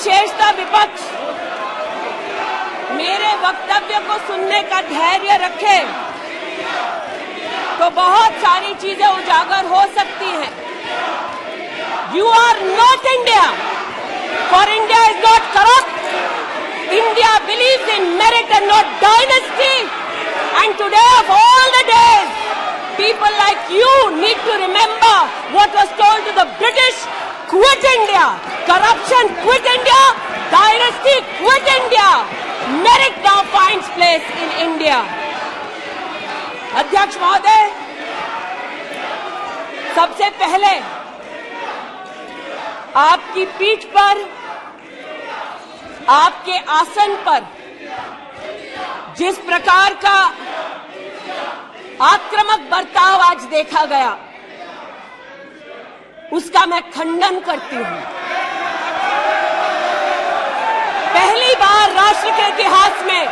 विशेषतः विपक्ष मेरे वक्तव्य को सुनने का धैर्य रखे तो बहुत सारी चीजें उजागर हो सकती हैं। You are not India, for India is not corrupt. India believes in merit and not dynasty. And today of all the days, people like you need to remember what was told to the British: quit India, corruption quit India, dynasty quit India. Merit now finds place in India. अध्यक्ष महोदय, सबसे पहले आपकी पीठ पर, आपके आसन पर जिस प्रकार का आक्रामक बर्ताव आज देखा गया, उसका मैं खंडन करती हूं। पहली बार राष्ट्र के इतिहास में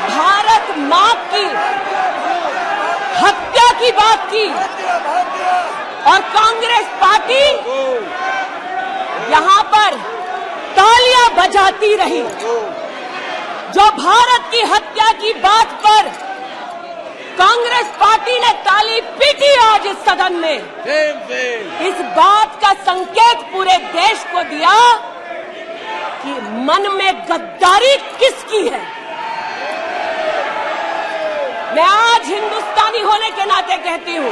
भारत मां की हत्या की बात की और कांग्रेस पार्टी यहां पर तालियां बजाती रही। जो भारत की हत्या की बात पर कांग्रेस पार्टी ने ताली पीटी आज इस सदन में, इस बात का संकेत पूरे देश को दिया कि मन में गद्दारी किसकी है। मैं आज हिंदुस्तानी होने के नाते कहती हूं,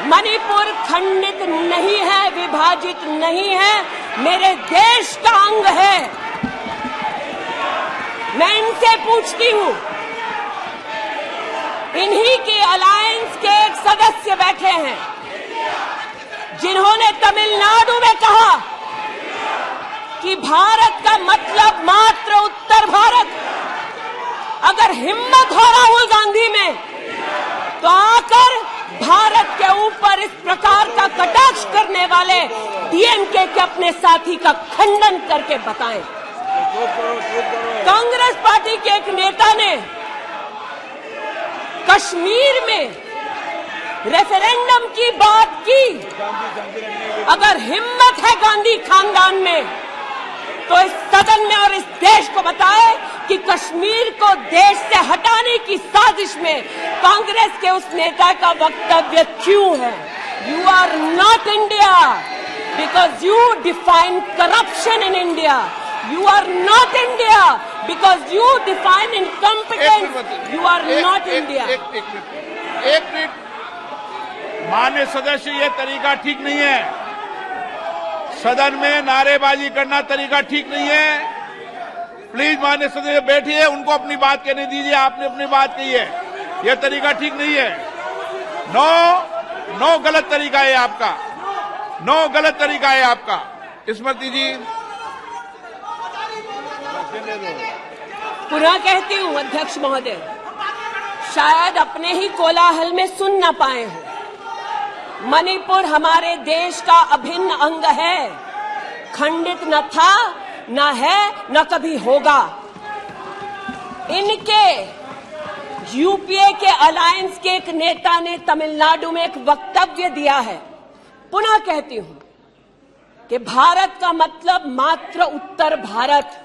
मणिपुर खंडित नहीं है, विभाजित नहीं है, मेरे देश का अंग है। मैं इनसे पूछती हूं, इन्हीं के अलायंस के एक सदस्य बैठे हैं जिन्होंने तमिलनाडु में कहा कि भारत का मतलब मात्र उत्तर भारत। अगर हिम्मत हो राहुल गांधी में तो आकर भारत के ऊपर इस प्रकार का कटाक्ष करने वाले डीएमके के अपने साथी का खंडन करके बताएं। कांग्रेस पार्टी के एक नेता ने कश्मीर में रेफरेंडम की बात की। अगर हिम्मत है गांधी खानदान में तो इस सदन में और इस देश को बताए कि कश्मीर को देश से हटाने की साजिश में कांग्रेस के उस नेता का वक्तव्य क्यों है। You are not India because you define corruption in India. You are not India because you define incompetence. You are not India. एक मिनट माननीय सदस्य, ये तरीका ठीक नहीं है। सदन में नारेबाजी करना तरीका ठीक नहीं है। प्लीज माननीय सदस्य बैठिए, उनको अपनी बात कहने दीजिए। आपने अपनी बात कही है, यह तरीका ठीक नहीं है। नो गलत तरीका है आपका, नो गलत तरीका है आपका। स्मृति जी, पुनः कहती हूं अध्यक्ष महोदय, शायद अपने ही कोलाहल में सुन न पाए हो। मणिपुर हमारे देश का अभिन्न अंग है, खंडित न था, न है, न कभी होगा। इनके यूपीए के अलायंस के एक नेता ने तमिलनाडु में एक वक्तव्य दिया है। पुनः कहती हूं कि भारत का मतलब मात्र उत्तर भारत।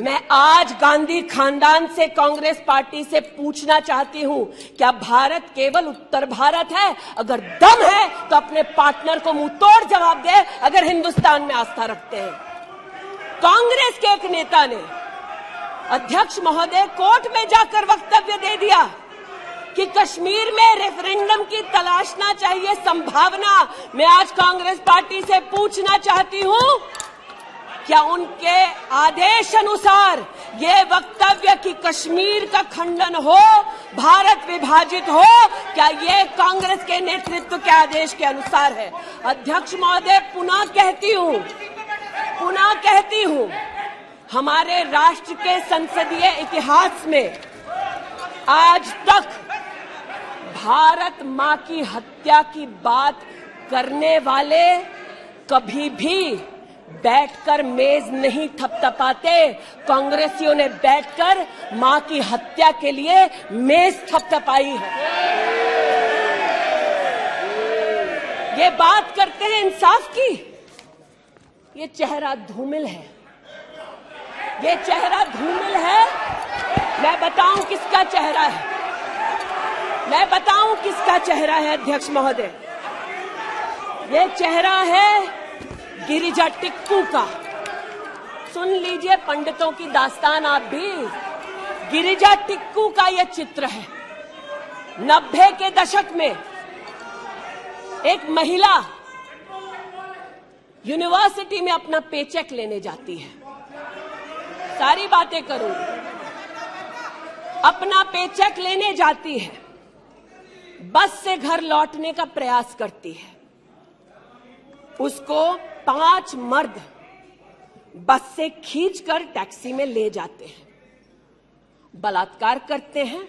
मैं आज गांधी खानदान से, कांग्रेस पार्टी से पूछना चाहती हूं, क्या भारत केवल उत्तर भारत है? अगर दम है तो अपने पार्टनर को मुंह तोड़ जवाब दे, अगर हिंदुस्तान में आस्था रखते हैं। कांग्रेस के एक नेता ने, अध्यक्ष महोदय, कोर्ट में जाकर वक्तव्य दे दिया कि कश्मीर में रेफरेंडम की तलाशना चाहिए संभावना। मैं आज कांग्रेस पार्टी से पूछना चाहती हूं, क्या उनके आदेश अनुसार ये वक्तव्य कि कश्मीर का खंडन हो, भारत विभाजित हो, क्या ये कांग्रेस के नेतृत्व के आदेश के अनुसार है? अध्यक्ष महोदय, पुनः कहती हूं, हमारे राष्ट्र के संसदीय इतिहास में आज तक भारत मां की हत्या की बात करने वाले कभी भी बैठकर मेज नहीं थपथपाते। कांग्रेसियों ने बैठकर मां की हत्या के लिए मेज थपथपाई है। ये बात करते हैं इंसाफ की, ये चेहरा धूमिल है, ये चेहरा धूमिल है। मैं बताऊं किसका चेहरा है, मैं बताऊं किसका चेहरा है अध्यक्ष महोदय। ये चेहरा है गिरिजा टिक्कू का। सुन लीजिए पंडितों की दास्तान आप भी। गिरिजा टिक्कू का यह चित्र है। 90 के दशक में एक महिला यूनिवर्सिटी में अपना पेचेक लेने जाती है, सारी बातें करूंगी, अपना पेचेक लेने जाती है, बस से घर लौटने का प्रयास करती है। उसको 5 मर्द बस से खींचकर टैक्सी में ले जाते हैं, बलात्कार करते हैं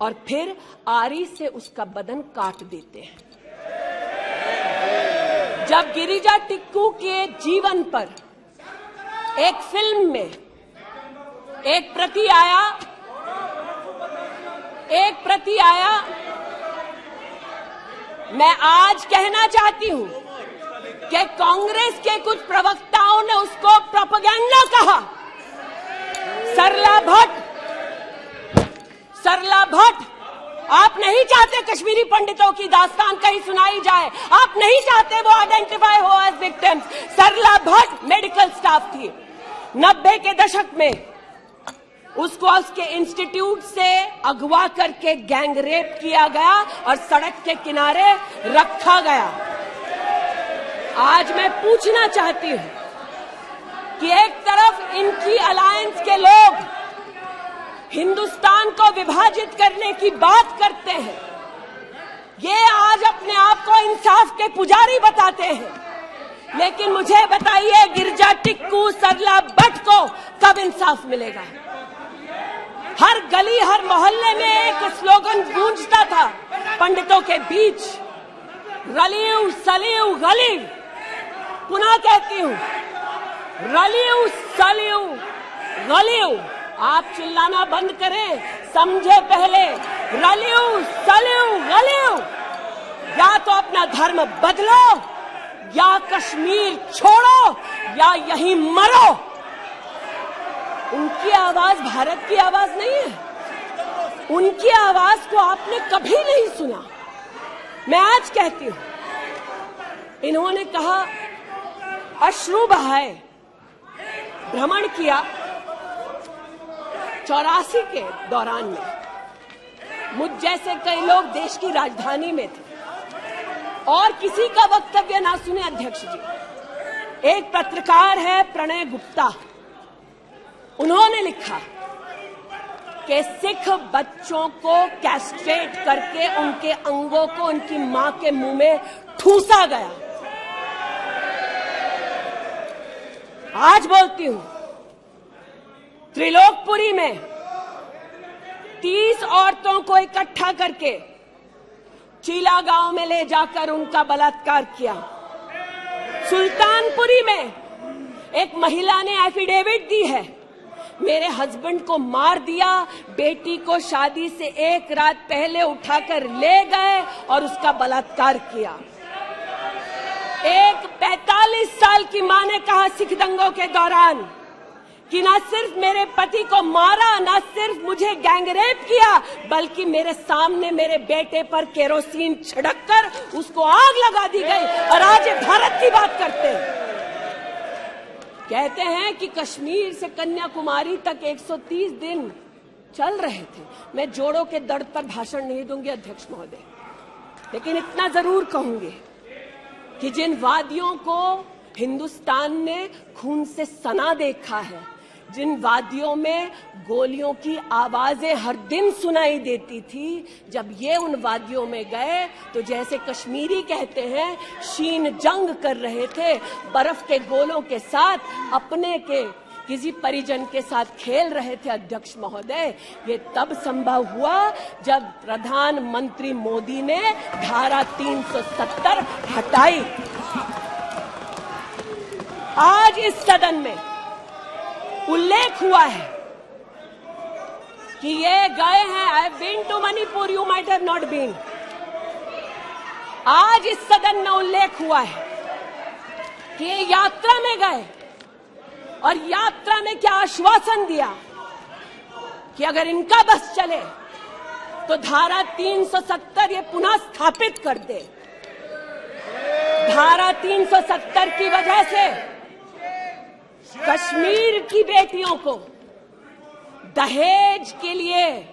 और फिर आरी से उसका बदन काट देते हैं। जब गिरिजा टिक्कू के जीवन पर एक फिल्म में एक प्रति आया, मैं आज कहना चाहती हूं कि कांग्रेस के कुछ प्रवक्ताओं ने उसको प्रोपेगेंडा कहा। सरला भट्ट, आप नहीं चाहते कश्मीरी पंडितों की दास्तान कहीं सुनाई जाए, आप नहीं चाहते वो आइडेंटिफाई हो एज विक्टिम्स। सरला भट्ट मेडिकल स्टाफ थी। 90 के दशक में उसको उसके इंस्टीट्यूट से अगवा करके गैंग रेप किया गया और सड़क के किनारे रखा गया। आज मैं पूछना चाहती हूं कि एक तरफ इनकी अलायंस के लोग हिंदुस्तान को विभाजित करने की बात करते हैं, ये आज अपने आप को इंसाफ के पुजारी बताते हैं, लेकिन मुझे बताइए गिरिजा टिक्कू, सरला भट्ट को कब इंसाफ मिलेगा? हर गली हर मोहल्ले में एक स्लोगन गूंजता था पंडितों के बीच, रलियू सलियू गलीव। पुनः कहती हूं, रलियू सलियू गलीव। आप चिल्लाना बंद करें, समझे पहले। रलियू सलियू गलीव। या तो अपना धर्म बदलो या कश्मीर छोड़ो या यहीं मरो। उनकी आवाज भारत की आवाज नहीं है, उनकी आवाज को आपने कभी नहीं सुना। मैं आज कहती हूं, इन्होंने कहा अश्रु बहाए, भ्रमण किया 84 के दौरान में। मुझ जैसे कई लोग देश की राजधानी में थे और किसी का वक्तव्य ना सुने अध्यक्ष जी। एक पत्रकार है प्रणय गुप्ता, उन्होंने लिखा कि सिख बच्चों को कैस्ट्रेट करके उनके अंगों को उनकी मां के मुंह में ठूसा गया। आज बोलती हूं, त्रिलोकपुरी में 30 औरतों को इकट्ठा करके चीला गांव में ले जाकर उनका बलात्कार किया। सुल्तानपुरी में एक महिला ने एफिडेविट दी है, मेरे हस्बैंड को मार दिया, बेटी को शादी से एक रात पहले उठाकर ले गए और उसका बलात्कार किया। एक 45 साल की मां ने कहा सिख दंगों के दौरान कि ना सिर्फ मेरे पति को मारा, ना सिर्फ मुझे गैंगरेप किया, बल्कि मेरे सामने मेरे बेटे पर केरोसिन छिड़ककर उसको आग लगा दी गई। और आज ये भारत की बात करते हैं, कहते हैं कि कश्मीर से कन्याकुमारी तक 130 दिन चल रहे थे। मैं जोड़ों के दर्द पर भाषण नहीं दूंगी अध्यक्ष महोदय, लेकिन इतना जरूर कहूंगी कि जिन वादियों को हिंदुस्तान ने खून से सना देखा है, जिन वादियों में गोलियों की आवाजें हर दिन सुनाई देती थी, जब ये उन वादियों में गए तो जैसे कश्मीरी कहते हैं शीन जंग कर रहे थे, बर्फ के गोलों के साथ अपने के किसी परिजन के साथ खेल रहे थे। अध्यक्ष महोदय, ये तब संभव हुआ जब प्रधानमंत्री मोदी ने धारा 370 हटाई। आज इस सदन में उल्लेख हुआ है कि ये गए हैं, I have been to Manipur, you might have not been. आज इस सदन में उल्लेख हुआ है कि ये यात्रा में गए और यात्रा में क्या आश्वासन दिया कि अगर इनका बस चले तो धारा 370 ये पुनः स्थापित कर दे। धारा 370 की वजह से कश्मीर की बेटियों को दहेज के लिए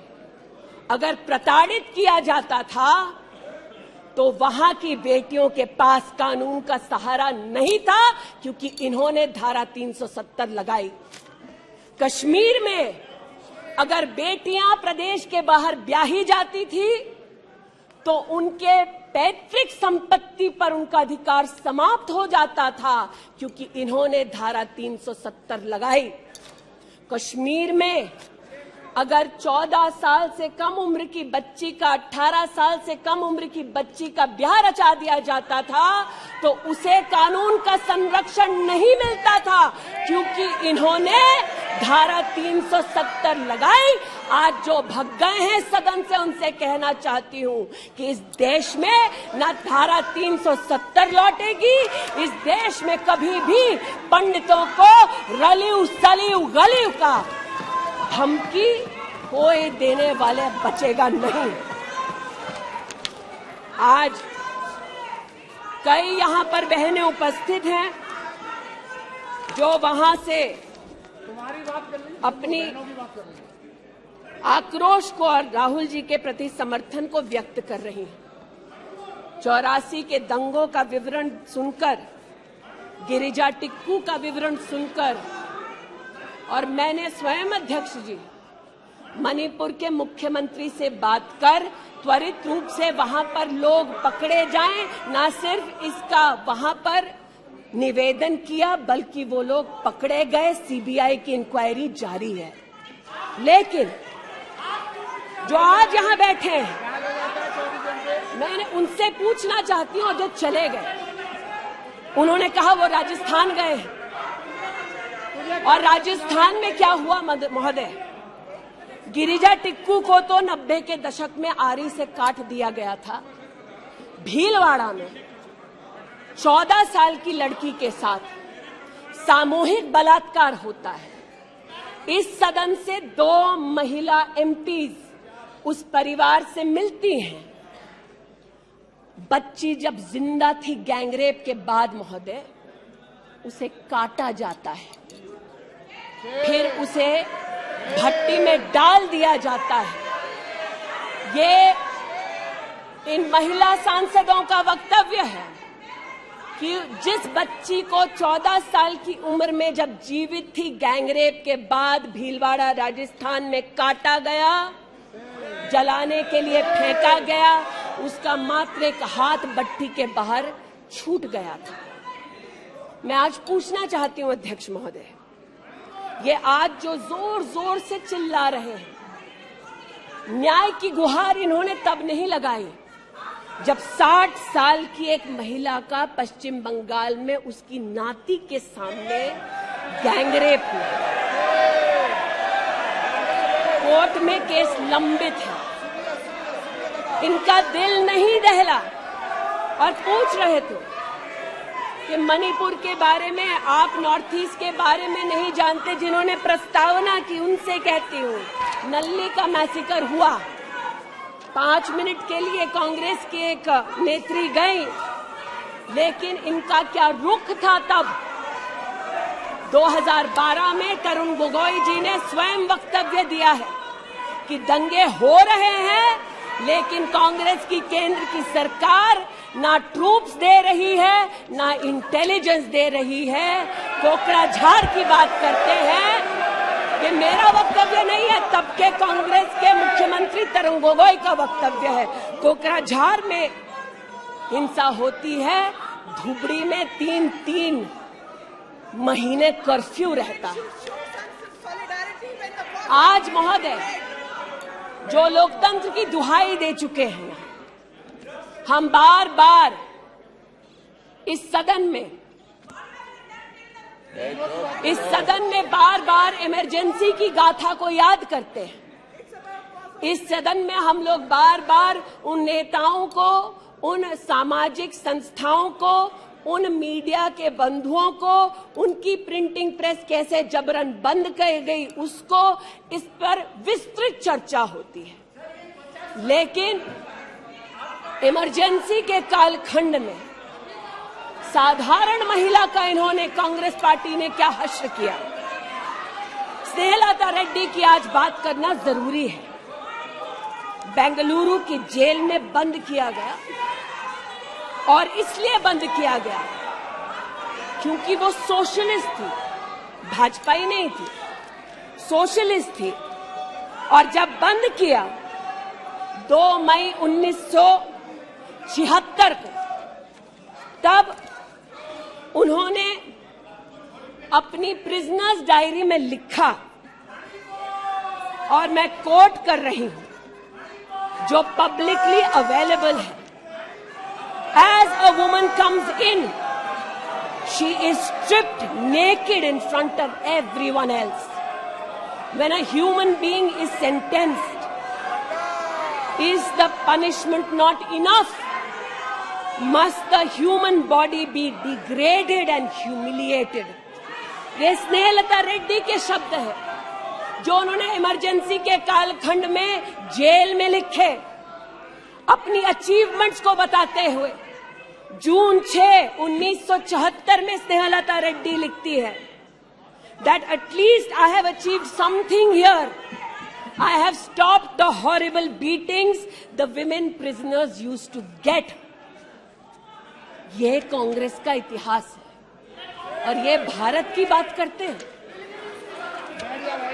अगर प्रताड़ित किया जाता था तो वहां की बेटियों के पास कानून का सहारा नहीं था, क्योंकि इन्होंने धारा 370 लगाई। कश्मीर में अगर बेटियां प्रदेश के बाहर ब्याही जाती थी तो उनके पैतृक संपत्ति पर उनका अधिकार समाप्त हो जाता था, क्योंकि इन्होंने धारा 370 लगाई। कश्मीर में अगर 14 साल से कम उम्र की बच्ची का 18 साल से कम उम्र की बच्ची का ब्याह रचा दिया जाता था तो उसे कानून का संरक्षण नहीं मिलता था, क्योंकि इन्होंने धारा 370 लगाई। आज जो भग गए हैं सदन से उनसे कहना चाहती हूं कि इस देश में न धारा 370 लौटेगी, इस देश में कभी भी पंडितों को रलिव सलिव गलिव का धमकी कोई देने वाले बचेगा नहीं। आज कई यहां पर बहनें उपस्थित हैं जो वहां से अपनी आक्रोश को और राहुल जी के प्रति समर्थन को व्यक्त कर रही हैं। 84 के दंगों का विवरण सुनकर, गिरिजा टिक्कू का विवरण सुनकर, और मैंने स्वयं अध्यक्ष जी मणिपुर के मुख्यमंत्री से बात कर त्वरित रूप से वहां पर लोग पकड़े जाएं, न सिर्फ इसका वहां पर निवेदन किया बल्कि वो लोग पकड़े गए। सीबीआई की इंक्वायरी जारी है। लेकिन जो आज यहां बैठे हैं, मैंने उनसे पूछना चाहती हूं, जो चले गए, उन्होंने कहा वो राजस्थान गए हैं। और राजस्थान में क्या हुआ महोदय? गिरिजा टिक्कू को तो 90 के दशक में आरी से काट दिया गया था। भीलवाड़ा में 14 साल की लड़की के साथ सामूहिक बलात्कार होता है। इस सदन से 2 महिला एमपीज उस परिवार से मिलती हैं। बच्ची जब जिंदा थी गैंगरेप के बाद महोदय, उसे काटा जाता है, फिर उसे भट्टी में डाल दिया जाता है। ये इन महिला सांसदों का वक्तव्य है कि जिस बच्ची को 14 साल की उम्र में जब जीवित थी गैंगरेप के बाद भीलवाड़ा राजस्थान में काटा गया, जलाने के लिए फेंका गया, उसका मात्र एक हाथ भट्टी के बाहर छूट गया था। मैं आज पूछना चाहती हूं अध्यक्ष महोदय, ये आज जो जोर जोर से चिल्ला रहे हैं, न्याय की गुहार इन्होंने तब नहीं लगाई जब 60 साल की एक महिला का पश्चिम बंगाल में उसकी नाती के सामने गैंगरेप हुआ। कोर्ट में केस लंबित है। इनका दिल नहीं दहला और पूछ रहे थे कि मणिपुर के बारे में, आप नॉर्थ ईस्ट के बारे में नहीं जानते। जिन्होंने प्रस्तावना की उनसे कहती हूँ, नल्ली का मैसेकर हुआ, 5 मिनट के लिए कांग्रेस की एक नेत्री गई, लेकिन इनका क्या रुख था तब। 2012 में तरुण गोगोई जी ने स्वयं वक्तव्य दिया है कि दंगे हो रहे हैं, लेकिन कांग्रेस की केंद्र की सरकार ना ट्रूप्स दे रही है, ना इंटेलिजेंस दे रही है। कोकराझार की बात करते हैं, ये मेरा वक्तव्य नहीं है, तब के कांग्रेस के मुख्यमंत्री तरुण गोगोई का वक्तव्य है। कोकराझार में हिंसा होती है, धुबड़ी में 3-3 महीने कर्फ्यू रहता है। आज महोदय जो लोकतंत्र की दुहाई दे चुके हैं, हम बार बार इस सदन में बार बार इमरजेंसी की गाथा को याद करते हैं। इस सदन में हम लोग बार बार उन नेताओं को, उन सामाजिक संस्थाओं को, उन मीडिया के बंधुओं को उनकी प्रिंटिंग प्रेस कैसे जबरन बंद कर गई, उसको इस पर विस्तृत चर्चा होती है। लेकिन इमरजेंसी के कालखंड में साधारण महिला का इन्होंने कांग्रेस पार्टी ने क्या हश्र किया। स्नेहलता रेड्डी की आज बात करना जरूरी है। बेंगलुरु की जेल में बंद किया गया और इसलिए बंद किया गया क्योंकि वो सोशलिस्ट थी, भाजपाई नहीं थी, सोशलिस्ट थी। और जब बंद किया 2 मई 1976 को, तब उन्होंने अपनी प्रिजनर्स डायरी में लिखा, और मैं कोट कर रही हूं, जो पब्लिकली अवेलेबल है। As a woman comes in, she is stripped naked in front of everyone else. When a human being is sentenced, is the punishment not enough? Must the human body be degraded and humiliated? ये स्नेहलता रेड्डी के शब्द है जो उन्होंने emergency के कालखंड में jail में लिखे, अपनी अचीवमेंट्स को बताते हुए। जून 6, 1974 में स्नेहलता रेड्डी लिखती है that at least I have achieved something here. I have stopped the horrible beatings the women prisoners used to get. ये कांग्रेस का इतिहास है और ये भारत की बात करते हैं।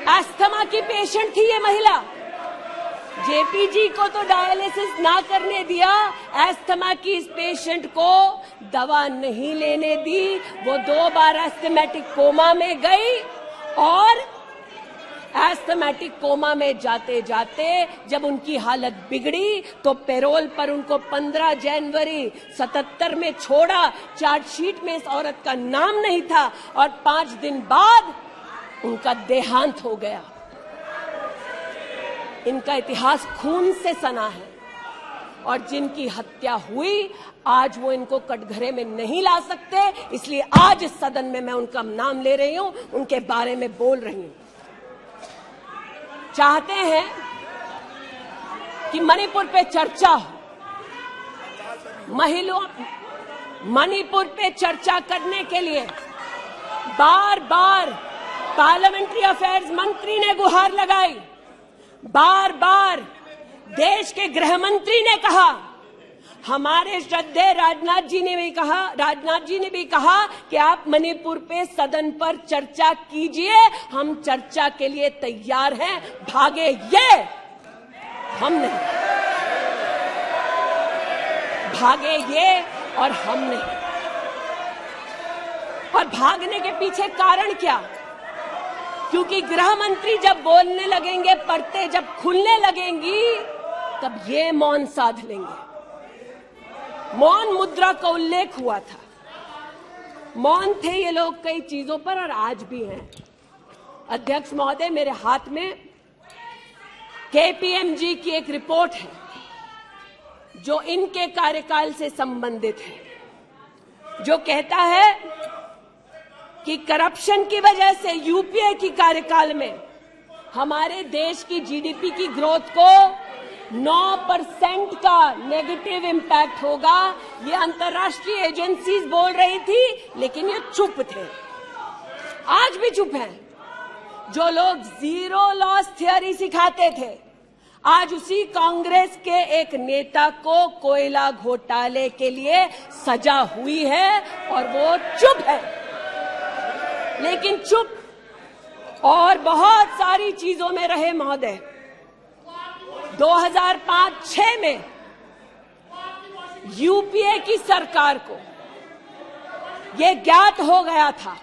अस्थमा की पेशेंट थी ये महिला, जेपी जी को तो डायलिसिस ना करने दिया, अस्थमा की इस पेशेंट को दवा नहीं लेने दी। वो 2 बार एस्थमेटिक कोमा में गई और एस्थमेटिक कोमा में जाते जाते जब उनकी हालत बिगड़ी तो पैरोल पर उनको 15 जनवरी 77 में छोड़ा। चार्जशीट में इस औरत का नाम नहीं था और 5 दिन बाद उनका देहांत हो गया। इनका इतिहास खून से सना है और जिनकी हत्या हुई आज वो इनको कटघरे में नहीं ला सकते, इसलिए आज इस सदन में मैं उनका नाम ले रही हूं, उनके बारे में बोल रही हूं। चाहते हैं कि मणिपुर पे चर्चा हो, मणिपुर पे चर्चा करने के लिए बार बार पार्लियामेंट्री अफेयर्स मंत्री ने गुहार लगाई, बार बार देश के गृह मंत्री ने कहा, हमारे श्रद्धेय राजनाथ जी ने भी कहा कि आप मणिपुर पे सदन पर चर्चा कीजिए, हम चर्चा के लिए तैयार हैं, भागे ये, हम नहीं, भागे ये और हम नहीं। और भागने के पीछे कारण क्या? क्योंकि गृह मंत्री जब बोलने लगेंगे, परतें जब खुलने लगेंगी, तब ये मौन साध लेंगे। मौन मुद्रा का उल्लेख हुआ था, मौन थे ये लोग कई चीजों पर और आज भी हैं। अध्यक्ष महोदय, मेरे हाथ में केपीएमजी की एक रिपोर्ट है जो इनके कार्यकाल से संबंधित है, जो कहता है कि करप्शन की वजह से यूपीए की कार्यकाल में हमारे देश की जीडीपी की ग्रोथ को 9% का नेगेटिव इंपैक्ट होगा। ये अंतर्राष्ट्रीय एजेंसीज बोल रही थी, लेकिन ये चुप थे, आज भी चुप हैं। जो लोग जीरो लॉस थियरी सिखाते थे, आज उसी कांग्रेस के एक नेता को कोयला घोटाले के लिए सजा हुई है और वो चुप है। लेकिन चुप और बहुत सारी चीजों में रहे महोदय। 2005-06 में यूपीए की सरकार को यह ज्ञात हो गया था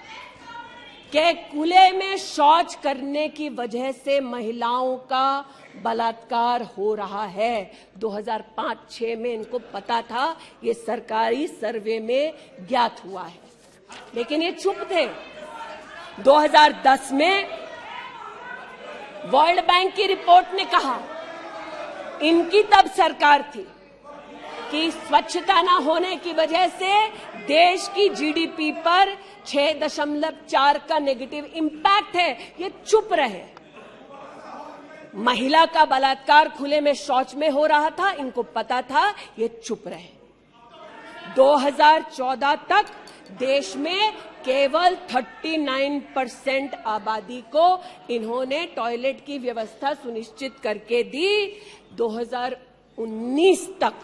कि खुले में शौच करने की वजह से महिलाओं का बलात्कार हो रहा है। 2005-06 में इनको पता था, ये सरकारी सर्वे में ज्ञात हुआ है, लेकिन ये चुप थे। 2010 में वर्ल्ड बैंक की रिपोर्ट ने कहा, इनकी तब सरकार थी, कि स्वच्छता न होने की वजह से देश की जीडीपी पर 6.4 का नेगेटिव इंपैक्ट है, ये चुप रहे। महिला का बलात्कार खुले में शौच में हो रहा था, इनको पता था, ये चुप रहे। 2014 तक देश में केवल 39% आबादी को इन्होंने टॉयलेट की व्यवस्था सुनिश्चित करके दी। 2019 तक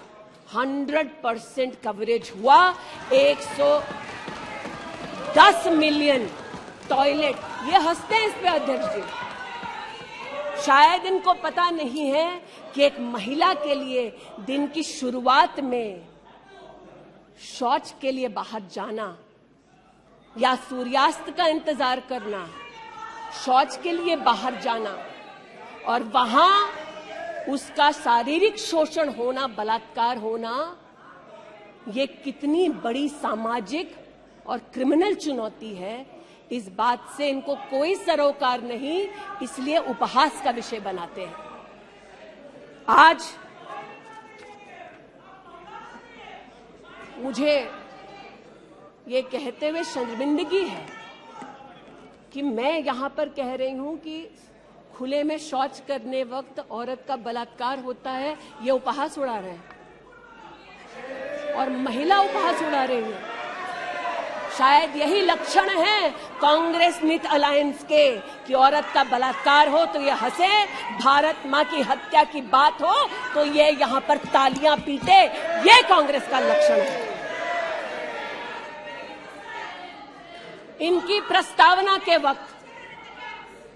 100% कवरेज हुआ। 110 मिलियन टॉयलेट, ये हंसते हैं इस पे अध्यक्ष जी। शायद इनको पता नहीं है कि एक महिला के लिए दिन की शुरुआत में शौच के लिए बाहर जाना या सूर्यास्त का इंतजार करना, शौच के लिए बाहर जाना और वहां उसका शारीरिक शोषण होना, बलात्कार होना, ये कितनी बड़ी सामाजिक और क्रिमिनल चुनौती है, इस बात से इनको कोई सरोकार नहीं, इसलिए उपहास का विषय बनाते हैं। आज मुझे ये कहते हुए शर्मिंदगी है कि मैं यहां पर कह रही हूं कि खुले में शौच करने वक्त औरत का बलात्कार होता है, ये उपहास उड़ा रहे हैं और महिला उपहास उड़ा रही है। शायद यही लक्षण है कांग्रेस मिथ अलायंस के कि औरत का बलात्कार हो तो ये हंसे, भारत मां की हत्या की बात हो तो ये यहां पर तालियां पीटे, ये कांग्रेस का लक्षण है। इनकी प्रस्तावना के वक्त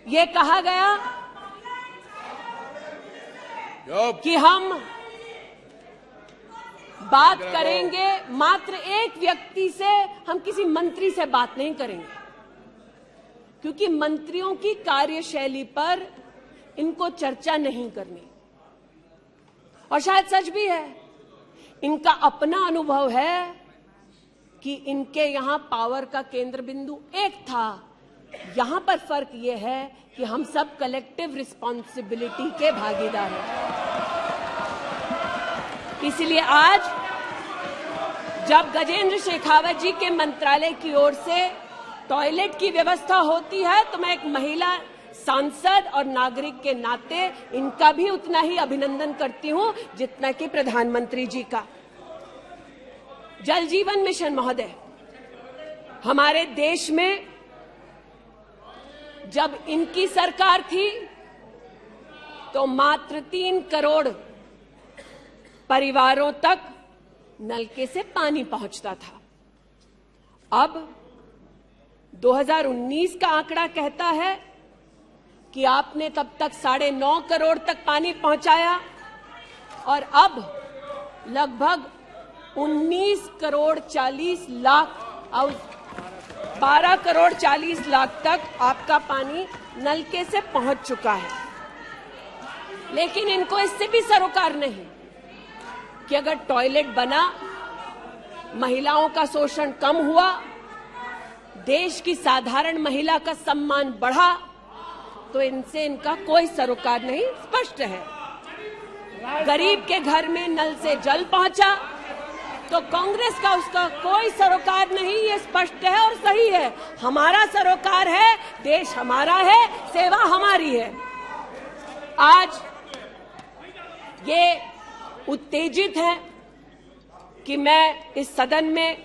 ये कहा गया कि हम बात करेंगे मात्र एक व्यक्ति से, हम किसी मंत्री से बात नहीं करेंगे, क्योंकि मंत्रियों की कार्यशैली पर इनको चर्चा नहीं करनी। और शायद सच भी है, इनका अपना अनुभव है कि इनके यहां पावर का केंद्र बिंदु एक था। यहां पर फर्क यह है कि हम सब कलेक्टिव रिस्पॉन्सिबिलिटी के भागीदार हैं। इसलिए आज जब गजेंद्र शेखावत जी के मंत्रालय की ओर से टॉयलेट की व्यवस्था होती है तो मैं एक महिला सांसद और नागरिक के नाते इनका भी उतना ही अभिनंदन करती हूं जितना कि प्रधानमंत्री जी का। जल जीवन मिशन महोदय, हमारे देश में जब इनकी सरकार थी तो मात्र 3 करोड़ परिवारों तक नलके से पानी पहुंचता था। अब 2019 का आंकड़ा कहता है कि आपने तब तक 9.5 करोड़ तक पानी पहुंचाया और अब लगभग 19 करोड़ 40 लाख और 12 करोड़ 40 लाख तक आपका पानी नलके से पहुंच चुका है। लेकिन इनको इससे भी सरोकार नहीं कि अगर टॉयलेट बना, महिलाओं का शोषण कम हुआ, देश की साधारण महिला का सम्मान बढ़ा, तो इनसे इनका कोई सरोकार नहीं। स्पष्ट है, गरीब के घर में नल से जल पहुंचा तो कांग्रेस का उसका कोई सरोकार नहीं। ये स्पष्ट है और सही है। हमारा सरोकार है, देश हमारा है, सेवा हमारी है। आज ये उत्तेजित है कि मैं इस सदन में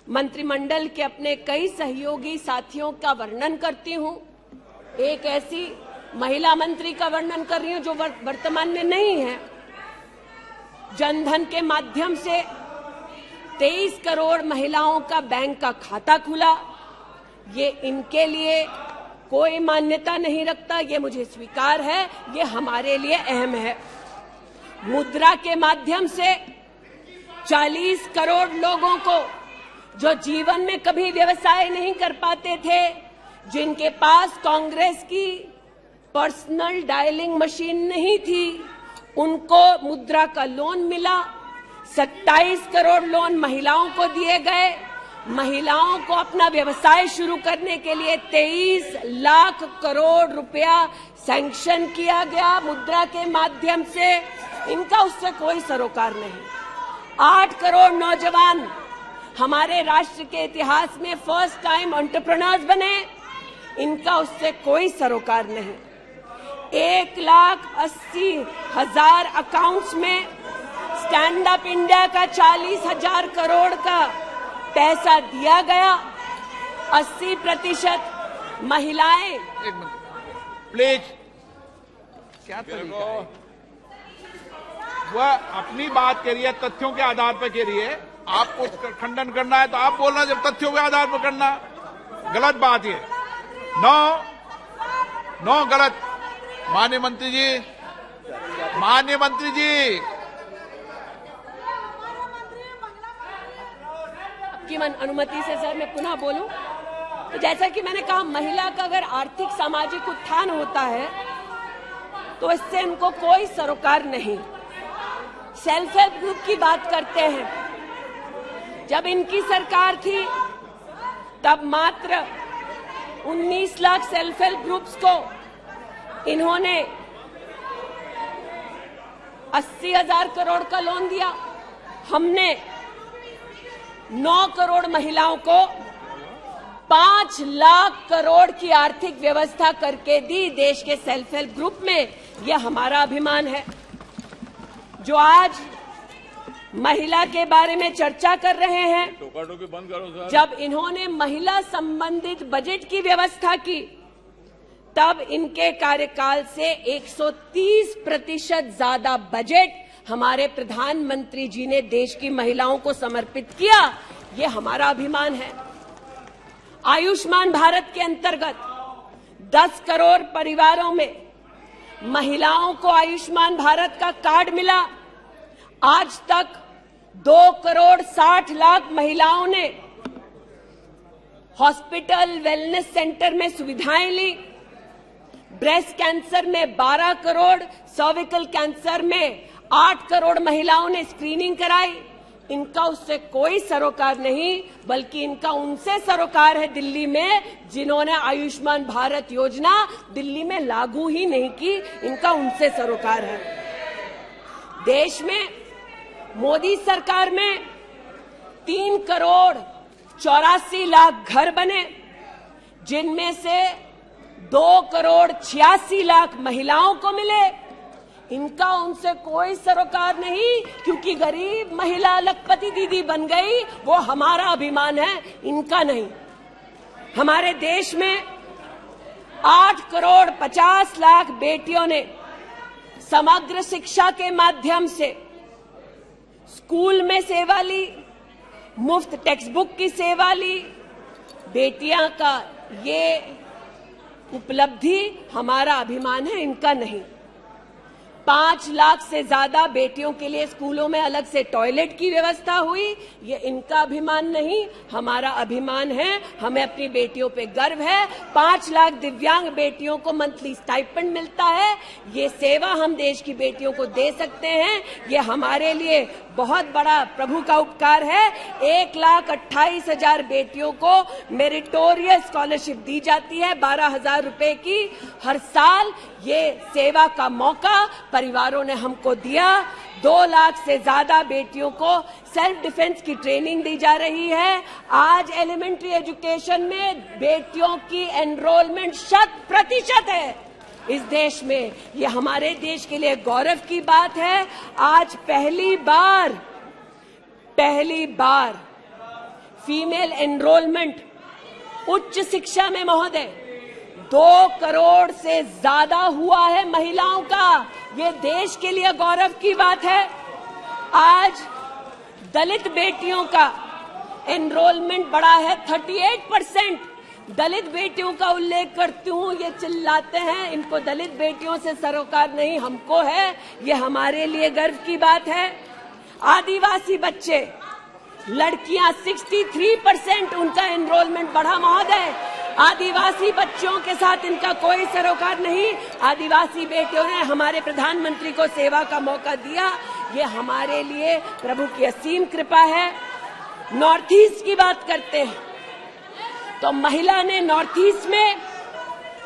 मंत्रिमंडल के अपने कई सहयोगी साथियों का वर्णन करती हूं। एक ऐसी महिला मंत्री का वर्णन कर रही हूं जो वर्तमान में नहीं है। जनधन के माध्यम से 23 करोड़ महिलाओं का बैंक का खाता खुला। ये इनके लिए कोई मान्यता नहीं रखता, ये मुझे स्वीकार है, ये हमारे लिए अहम है। मुद्रा के माध्यम से 40 करोड़ लोगों को जो जीवन में कभी व्यवसाय नहीं कर पाते थे, जिनके पास कांग्रेस की पर्सनल डायलिंग मशीन नहीं थी, उनको मुद्रा का लोन मिला। 27 करोड़ लोन महिलाओं को दिए गए। महिलाओं को अपना व्यवसाय शुरू करने के लिए 23 लाख करोड़ रुपया सैंक्शन किया गया मुद्रा के माध्यम से। इनका उससे कोई सरोकार नहीं। 8 करोड़ नौजवान हमारे राष्ट्र के इतिहास में फर्स्ट टाइम एंटरप्रेन्योर्स बने, इनका उससे कोई सरोकार नहीं। 1,80,000 अकाउंट्स में स्टैंड अप इंडिया का 40,000 करोड़ का पैसा दिया गया। 80% महिलाएं। एक मिनट प्लीज, क्या तरीका है? वह अपनी बात करिए, तथ्यों के आधार पर करिए। आपको खंडन करना है तो आप बोलना, जब तथ्यों के आधार पर करना गलत बात है। नो गलत। माननीय मंत्री जी आपकी अनुमति से सर मैं पुनः बोलूं तो जैसा कि मैंने कहा, महिला का अगर आर्थिक सामाजिक उत्थान होता है तो इससे इनको कोई सरोकार नहीं। सेल्फ हेल्प ग्रुप की बात करते हैं, जब इनकी सरकार थी तब मात्र 19 लाख सेल्फ हेल्प ग्रुप्स को इन्होंने 80,000 करोड़ का लोन दिया। हमने 9 करोड़ महिलाओं को 5 लाख करोड़ की आर्थिक व्यवस्था करके दी देश के सेल्फ हेल्प ग्रुप में। यह हमारा अभिमान है। जो आज महिला के बारे में चर्चा कर रहे हैं, टोका-टोकी बंद करो सर। जब इन्होंने महिला संबंधित बजट की व्यवस्था की तब इनके कार्यकाल से 130% ज्यादा बजट हमारे प्रधानमंत्री जी ने देश की महिलाओं को समर्पित किया। ये हमारा अभिमान है। आयुष्मान भारत के अंतर्गत 10 करोड़ परिवारों में महिलाओं को आयुष्मान भारत का कार्ड मिला। आज तक 2 करोड़ 60 लाख महिलाओं ने हॉस्पिटल वेलनेस सेंटर में सुविधाएं ली। ब्रेस्ट कैंसर में 12 करोड़, सर्विकल कैंसर में 8 करोड़ महिलाओं ने स्क्रीनिंग कराई। इनका उससे कोई सरोकार नहीं, बल्कि इनका उनसे सरोकार है दिल्ली में, जिन्होंने आयुष्मान भारत योजना दिल्ली में लागू ही नहीं की। इनका उनसे सरोकार है। देश में मोदी सरकार में 3 करोड़ 84 लाख घर बने, जिनमें से 2 करोड़ 86 लाख महिलाओं को मिले। इनका उनसे कोई सरोकार नहीं, क्योंकि गरीब महिला लखपति दीदी बन गई, वो हमारा अभिमान है, इनका नहीं। हमारे देश में 8 करोड़ 50 लाख बेटियों ने समग्र शिक्षा के माध्यम से स्कूल में सेवा ली, मुफ्त टेक्स्ट बुक की सेवा ली। बेटियां का ये उपलब्धि हमारा अभिमान है, इनका नहीं। 5 लाख से ज्यादा बेटियों के लिए स्कूलों में अलग से टॉयलेट की व्यवस्था हुई। ये इनका अभिमान नहीं, हमारा अभिमान है। हमें अपनी बेटियों पे गर्व है। 5 लाख दिव्यांग बेटियों को मंथली स्टाइपेंड मिलता है। ये सेवा हम देश की बेटियों को दे सकते हैं। ये हमारे लिए बहुत बड़ा प्रभु का उपकार है। 1,28,000 बेटियों को मेरिटोरियस स्कॉलरशिप दी जाती है, 12,000 रुपए की हर साल। ये सेवा का मौका परिवारों ने हमको दिया। 2 लाख से ज्यादा बेटियों को सेल्फ डिफेंस की ट्रेनिंग दी जा रही है। आज एलिमेंट्री एजुकेशन में बेटियों की एनरोलमेंट 100% है इस देश में। ये हमारे देश के लिए गौरव की बात है। आज पहली बार फीमेल एनरोलमेंट उच्च शिक्षा में महोदय 2 करोड़ से ज्यादा हुआ है महिलाओं का। ये देश के लिए गौरव की बात है। आज दलित बेटियों का एनरोलमेंट बढ़ा है 38%। दलित बेटियों का उल्लेख करती हूँ, ये चिल्लाते हैं, इनको दलित बेटियों से सरोकार नहीं, हमको है। ये हमारे लिए गर्व की बात है। आदिवासी बच्चे, लड़कियां 63% उनका एनरोलमेंट बढ़ा महोदय। आदिवासी बच्चों के साथ इनका कोई सरोकार नहीं। आदिवासी बेटियों ने हमारे प्रधानमंत्री को सेवा का मौका दिया। ये हमारे लिए प्रभु की असीम कृपा है। नॉर्थ ईस्ट की बात करते हैं तो महिला ने नॉर्थ ईस्ट में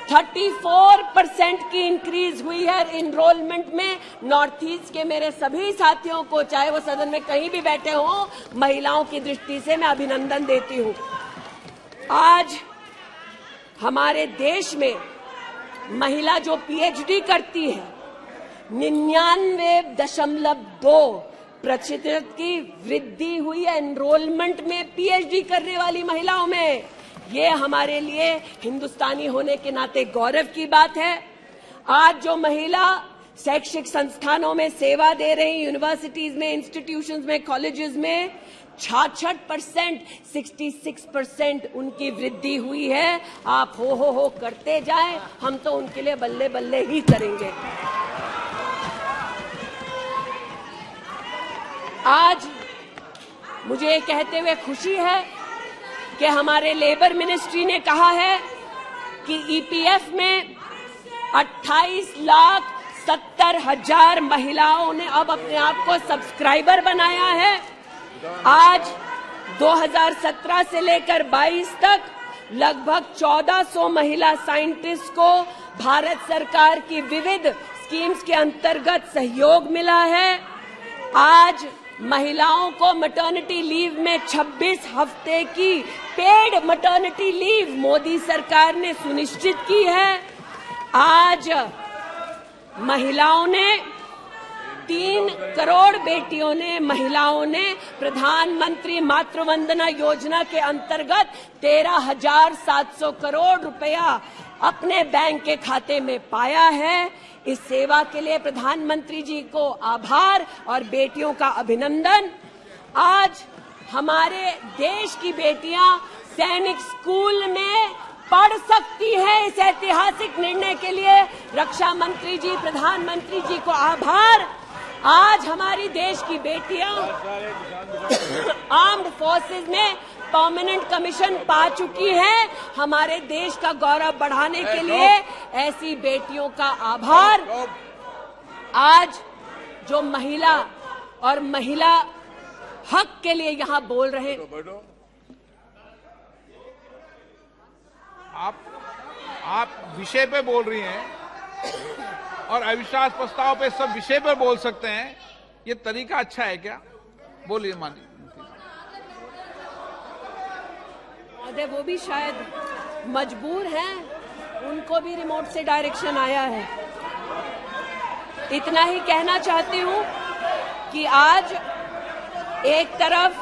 34% की इंक्रीज हुई है एनरोलमेंट में। नॉर्थ ईस्ट के मेरे सभी साथियों को, चाहे वो सदन में कहीं भी बैठे हों, महिलाओं की दृष्टि से मैं अभिनंदन देती हूं। आज हमारे देश में महिला जो पीएचडी करती है 99.2% की वृद्धि हुई है एनरोलमेंट में पीएचडी करने वाली महिलाओं में। ये हमारे लिए हिंदुस्तानी होने के नाते गौरव की बात है। आज जो महिला शैक्षिक संस्थानों में सेवा दे रही, यूनिवर्सिटीज में, इंस्टीट्यूशंस में, कॉलेजेस में 66%, 66% उनकी वृद्धि हुई है। आप हो करते जाएं, हम तो उनके लिए बल्ले बल्ले ही करेंगे। आज मुझे ये कहते हुए खुशी है कि हमारे लेबर मिनिस्ट्री ने कहा है कि ईपीएफ में 28,70,000 महिलाओं ने अब अपने आप को सब्सक्राइबर बनाया है। आज 2017 से लेकर 22 तक लगभग 1400 महिला साइंटिस्ट को भारत सरकार की विविध स्कीम्स के अंतर्गत सहयोग मिला है। आज महिलाओं को मैटरनिटी लीव में 26 हफ्ते की पेड मैटरनिटी लीव मोदी सरकार ने सुनिश्चित की है। आज महिलाओं ने 3 करोड़ बेटियों ने, महिलाओं ने प्रधानमंत्री मातृ वंदना योजना के अंतर्गत 13,700 करोड़ रुपया अपने बैंक के खाते में पाया है। इस सेवा के लिए प्रधानमंत्री जी को आभार और बेटियों का अभिनंदन। आज हमारे देश की बेटियां सैनिक स्कूल में पढ़ सकती हैं। इस ऐतिहासिक निर्णय के लिए रक्षा मंत्री जी, प्रधानमंत्री जी को आभार। आज हमारी देश की बेटियां आर्म्ड फोर्सेस में परमानेंट कमीशन पा चुकी हैं। हमारे देश का गौरव बढ़ाने के लिए ऐसी बेटियों का आभार। आज जो महिला और महिला हक के लिए यहां बोल रहे हैं, आप विषय पे बोल रही हैं और अविश्वास प्रस्ताव पे सब विषय पर बोल सकते हैं। ये तरीका अच्छा है क्या? बोलिए माननीय। वो भी शायद मजबूर हैं, उनको भी रिमोट से डायरेक्शन आया है। इतना ही कहना चाहती हूं कि आज एक तरफ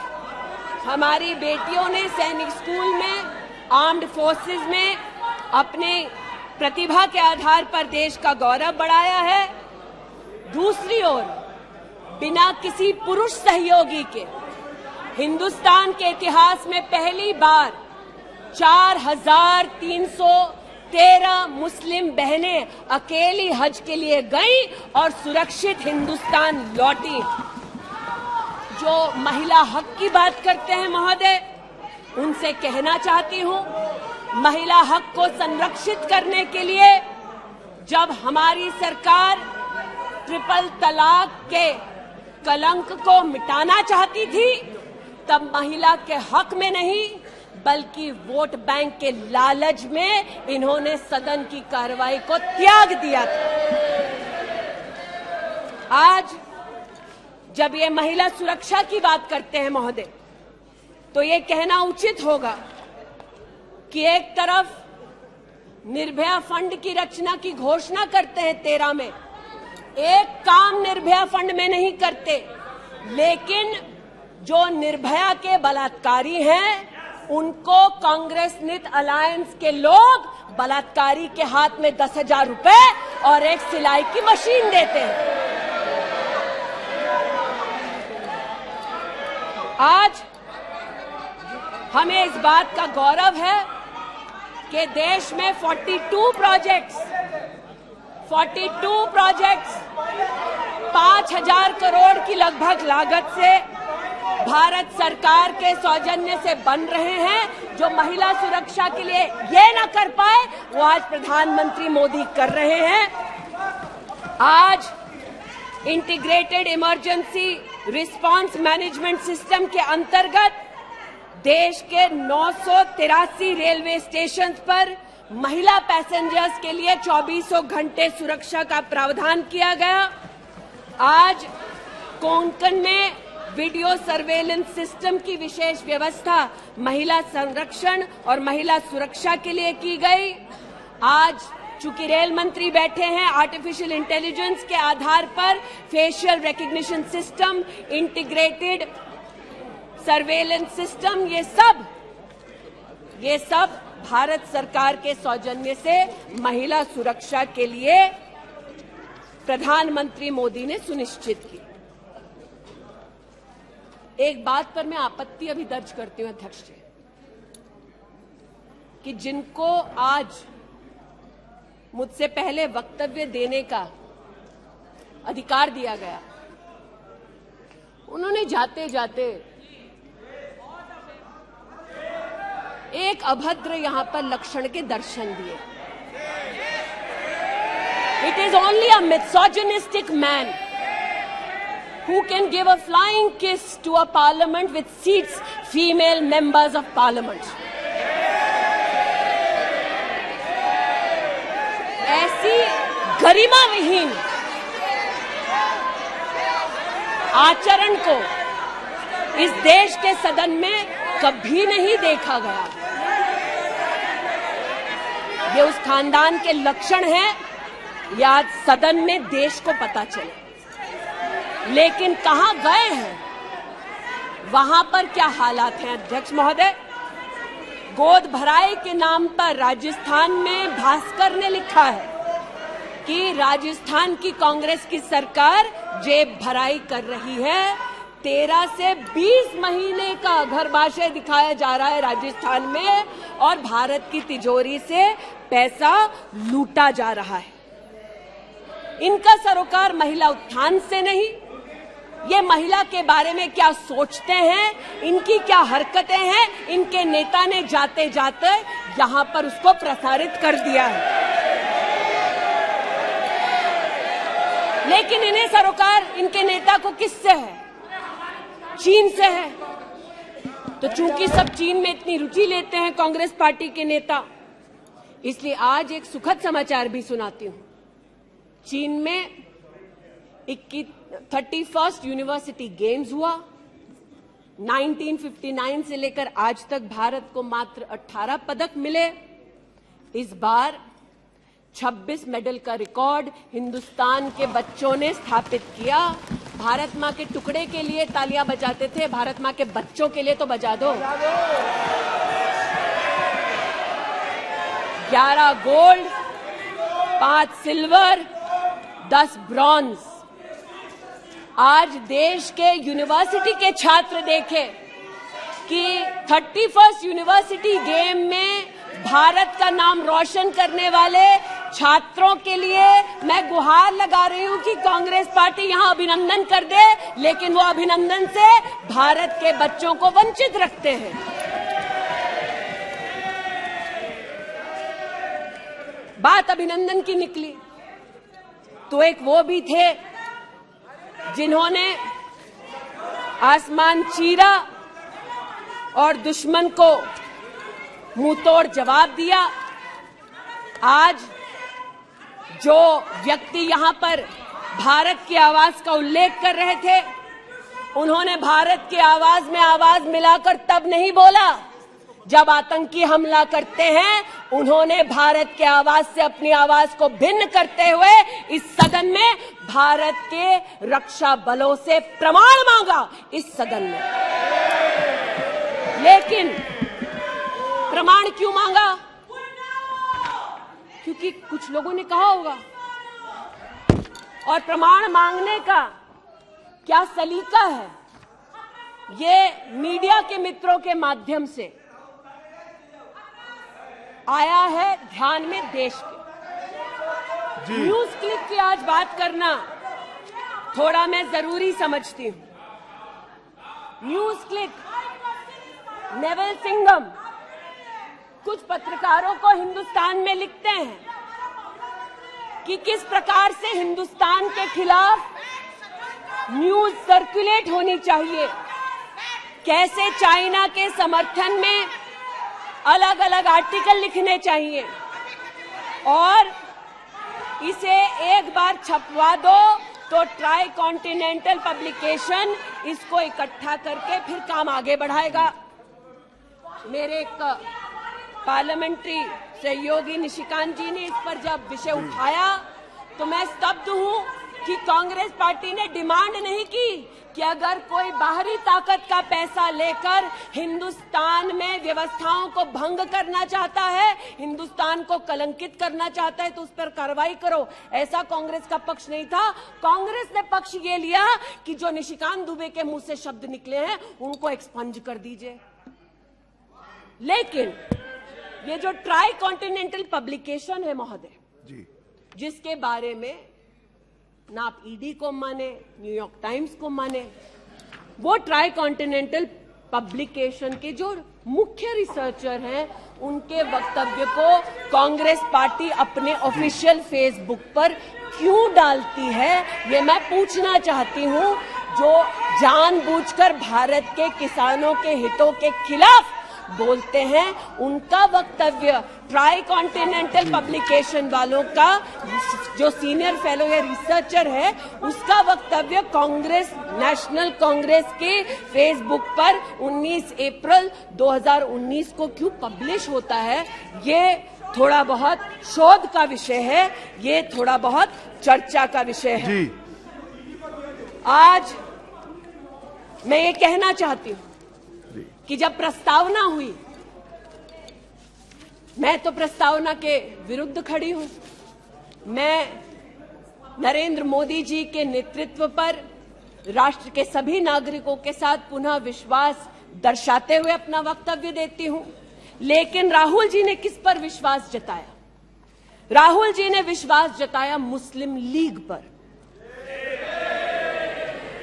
हमारी बेटियों ने सैनिक स्कूल में, आर्म्ड फोर्सेस में अपने प्रतिभा के आधार पर देश का गौरव बढ़ाया है। दूसरी ओर बिना किसी पुरुष सहयोगी के हिंदुस्तान के इतिहास में पहली बार 4,313 मुस्लिम बहनें अकेली हज के लिए गईं और सुरक्षित हिंदुस्तान लौटी। जो महिला हक की बात करते हैं महोदय, उनसे कहना चाहती हूं, महिला हक को संरक्षित करने के लिए जब हमारी सरकार ट्रिपल तलाक के कलंक को मिटाना चाहती थी, तब महिला के हक में नहीं बल्कि वोट बैंक के लालच में इन्होंने सदन की कार्रवाई को त्याग दिया था। आज जब ये महिला सुरक्षा की बात करते हैं महोदय, तो ये कहना उचित होगा कि एक तरफ निर्भया फंड की रचना की घोषणा करते हैं 13 में, एक काम निर्भया फंड में नहीं करते, लेकिन जो निर्भया के बलात्कारी हैं उनको कांग्रेस नित अलायंस के लोग बलात्कारी के हाथ में 10,000 रुपए और एक सिलाई की मशीन देते हैं। आज हमें इस बात का गौरव है कि देश में 42 प्रोजेक्ट्स 5,000 करोड़ की लगभग लागत से भारत सरकार के सौजन्य से बन रहे हैं। जो महिला सुरक्षा के लिए ये न कर पाए, वो आज प्रधानमंत्री मोदी कर रहे हैं। आज integrated emergency response management system के अंतर्गत देश के 983 रेलवे स्टेशन पर महिला पैसेंजर्स के लिए 24 घंटे सुरक्षा का प्रावधान किया गया। आज कोंकण में वीडियो सर्वेलेंस सिस्टम की विशेष व्यवस्था महिला संरक्षण और महिला सुरक्षा के लिए की गई। आज चूंकि रेल मंत्री बैठे हैं, आर्टिफिशियल इंटेलिजेंस के आधार पर facial recognition system, integrated surveillance system, ये सब भारत सरकार के सौजन्य से महिला सुरक्षा के लिए प्रधानमंत्री मोदी ने सुनिश्चित की। एक बात पर मैं आपत्ति अभी दर्ज करती हूं अध्यक्ष जी, कि जिनको आज मुझसे पहले वक्तव्य देने का अधिकार दिया गया, उन्होंने जाते जाते एक अभद्र यहां पर लक्षण के दर्शन दिए। It is only a misogynistic man who can give a flying kiss to a parliament with seats female members of parliament. ऐसी गरिमा विहीन आचरण को इस देश के सदन में कभी नहीं देखा गया। ये उस खानदान के लक्षण हैं, या आज सदन में देश को पता चले। लेकिन कहां गए हैं, वहां पर क्या हालात हैं अध्यक्ष महोदय? गोद भराई के नाम पर राजस्थान में भास्कर ने लिखा है कि राजस्थान की कांग्रेस की सरकार जेब भराई कर रही है। 13 से 20 महीने का घरबाशय दिखाया जा रहा है राजस्थान में, और भारत की तिजोरी से पैसा लूटा जा रहा है। इनका सरोकार महिला उत्थान से नहीं, ये महिला के बारे में क्या सोचते हैं, इनकी क्या हरकतें हैं, इनके नेता ने जाते जाते यहां पर उसको प्रसारित कर दिया है। लेकिन इन्हें सरोकार इनके नेता को किससे है? चीन से है। तो चूंकि सब चीन में इतनी रुचि लेते हैं कांग्रेस पार्टी के नेता, इसलिए आज एक सुखद समाचार भी सुनाती हूं। चीन में 31st यूनिवर्सिटी गेम्स हुआ। 1959 से लेकर आज तक भारत को मात्र 18 पदक मिले। इस बार 26 मेडल का रिकॉर्ड हिंदुस्तान के बच्चों ने स्थापित किया। भारत मां के टुकड़े के लिए तालियां बजाते थे, भारत मां के बच्चों के लिए तो बजा दो। 11 गोल्ड, 5 सिल्वर, 10 ब्रॉन्ज। आज देश के यूनिवर्सिटी के छात्र देखें कि 31st यूनिवर्सिटी गेम में भारत का नाम रोशन करने वाले छात्रों के लिए मैं गुहार लगा रही हूं कि कांग्रेस पार्टी यहां अभिनंदन कर दे, लेकिन वो अभिनंदन से भारत के बच्चों को वंचित रखते हैं। बात अभिनंदन की निकली तो एक वो भी थे जिन्होंने आसमान चीरा और दुश्मन को मुंहतोड़ जवाब दिया। आज जो व्यक्ति यहां पर भारत की आवाज का उल्लेख कर रहे थे, उन्होंने भारत की आवाज में आवाज मिलाकर तब नहीं बोला जब आतंकी हमला करते हैं। उन्होंने भारत के आवाज से अपनी आवाज को भिन्न करते हुए इस सदन में भारत के रक्षा बलों से प्रमाण मांगा इस सदन में। लेकिन प्रमाण क्यों मांगा? क्योंकि कुछ लोगों ने कहा होगा। और प्रमाण मांगने का क्या सलीका है, ये मीडिया के मित्रों के माध्यम से आया है ध्यान में देश के। न्यूज क्लिक की आज बात करना थोड़ा मैं जरूरी समझती हूं। न्यूज क्लिक, नेवल सिंघम कुछ पत्रकारों को हिंदुस्तान में लिखते हैं कि किस प्रकार से हिंदुस्तान के खिलाफ न्यूज सर्कुलेट होनी चाहिए, कैसे चाइना के समर्थन में अलग अलग आर्टिकल लिखने चाहिए। और इसे एक बार छपवा दो तो ट्राई कॉन्टिनेंटल पब्लिकेशन इसको इकट्ठा करके फिर काम आगे बढ़ाएगा। मेरे एक पार्लियामेंट्री सहयोगी निशिकांत जी ने इस पर जब विषय उठाया तो मैं स्तब्ध हूं कि कांग्रेस पार्टी ने डिमांड नहीं की कि अगर कोई बाहरी ताकत का पैसा लेकर हिंदुस्तान में व्यवस्थाओं को भंग करना चाहता है, हिंदुस्तान को कलंकित करना चाहता है तो उस पर कार्रवाई करो। ऐसा कांग्रेस का पक्ष नहीं था। कांग्रेस ने पक्ष ये लिया कि जो निशिकांत दुबे के मुंह से शब्द निकले हैं उनको एक्सपंज कर दीजिए। लेकिन ये जो ट्राई कॉन्टिनेंटल पब्लिकेशन है महोदय जी, जिसके बारे में ना आप ईडी को माने, न्यूयॉर्क टाइम्स को माने, वो ट्राई कॉन्टिनेंटल पब्लिकेशन के जो मुख्य रिसर्चर हैं उनके वक्तव्य को कांग्रेस पार्टी अपने ऑफिशियल फेसबुक पर क्यों डालती है, ये मैं पूछना चाहती हूं। जो जानबूझकर भारत के किसानों के हितों के खिलाफ बोलते हैं, उनका वक्तव्य ट्राई कॉन्टिनेंटल पब्लिकेशन वालों का जो सीनियर फेलो या रिसर्चर है उसका वक्तव्य कांग्रेस, नेशनल कांग्रेस के फेसबुक पर 19 अप्रैल 2019 को क्यों पब्लिश होता है, ये थोड़ा बहुत शोध का विषय है, ये थोड़ा बहुत चर्चा का विषय है जी। आज मैं ये कहना चाहती हूं कि जब प्रस्तावना हुई, मैं तो प्रस्तावना के विरुद्ध खड़ी हूं। मैं नरेंद्र मोदी जी के नेतृत्व पर राष्ट्र के सभी नागरिकों के साथ पुनः विश्वास दर्शाते हुए अपना वक्तव्य देती हूं। लेकिन राहुल जी ने किस पर विश्वास जताया? राहुल जी ने विश्वास जताया मुस्लिम लीग पर।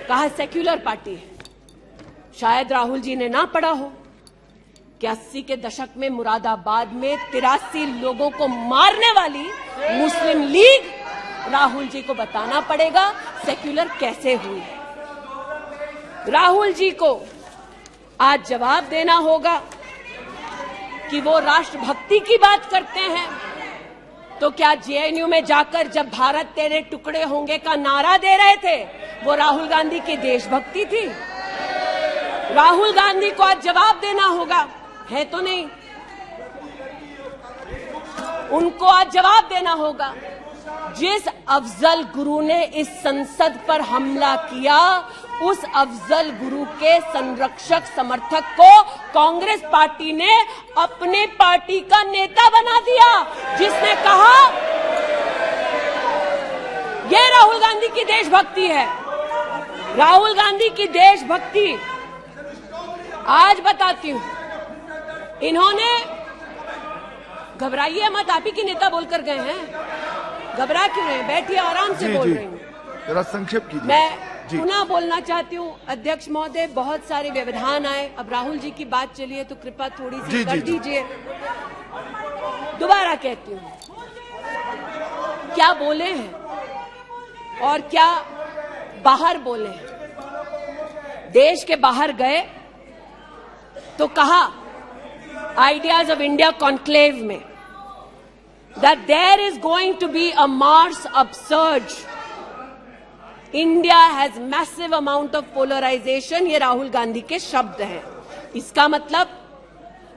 कहा सेक्युलर पार्टी है। शायद राहुल जी ने ना पढ़ा हो कि 80 के दशक में मुरादाबाद में 83 लोगों को मारने वाली मुस्लिम लीग, राहुल जी को बताना पड़ेगा सेक्युलर कैसे हुई। राहुल जी को आज जवाब देना होगा कि वो राष्ट्रभक्ति की बात करते हैं तो क्या जेएनयू में जाकर जब भारत तेरे टुकड़े होंगे का नारा दे रहे थे वो राहुल गांधी की देशभक्ति थी? राहुल गांधी को आज जवाब देना होगा, है तो नहीं, उनको आज जवाब देना होगा। जिस अफजल गुरु ने इस संसद पर हमला किया, उस अफजल गुरु के संरक्षक समर्थक को कांग्रेस पार्टी ने अपने पार्टी का नेता बना दिया, जिसने कहा यह राहुल गांधी की देशभक्ति है। राहुल गांधी की देशभक्ति आज बताती हूं। इन्होंने, घबराइए मत, आप ही की नेता बोलकर गए हैं, घबरा क्यों रहे हैं? बैठिए, आराम से बोल रही हूँ। जरा संक्षेप कीजिए। मैं पुनः बोलना चाहती हूँ अध्यक्ष महोदय, बहुत सारे व्यवधान आए, अब राहुल जी की बात चली है तो कृपा थोड़ी सी कर दीजिए। दोबारा कहती हूँ, क्या बोले हैं और क्या बाहर बोले हैं। देश के बाहर गए तो कहा आइडियाज ऑफ इंडिया कॉन्क्लेव में that there is going to be a Mars upsurge. India has massive amount of polarization. ये राहुल गांधी के शब्द हैं। इसका मतलब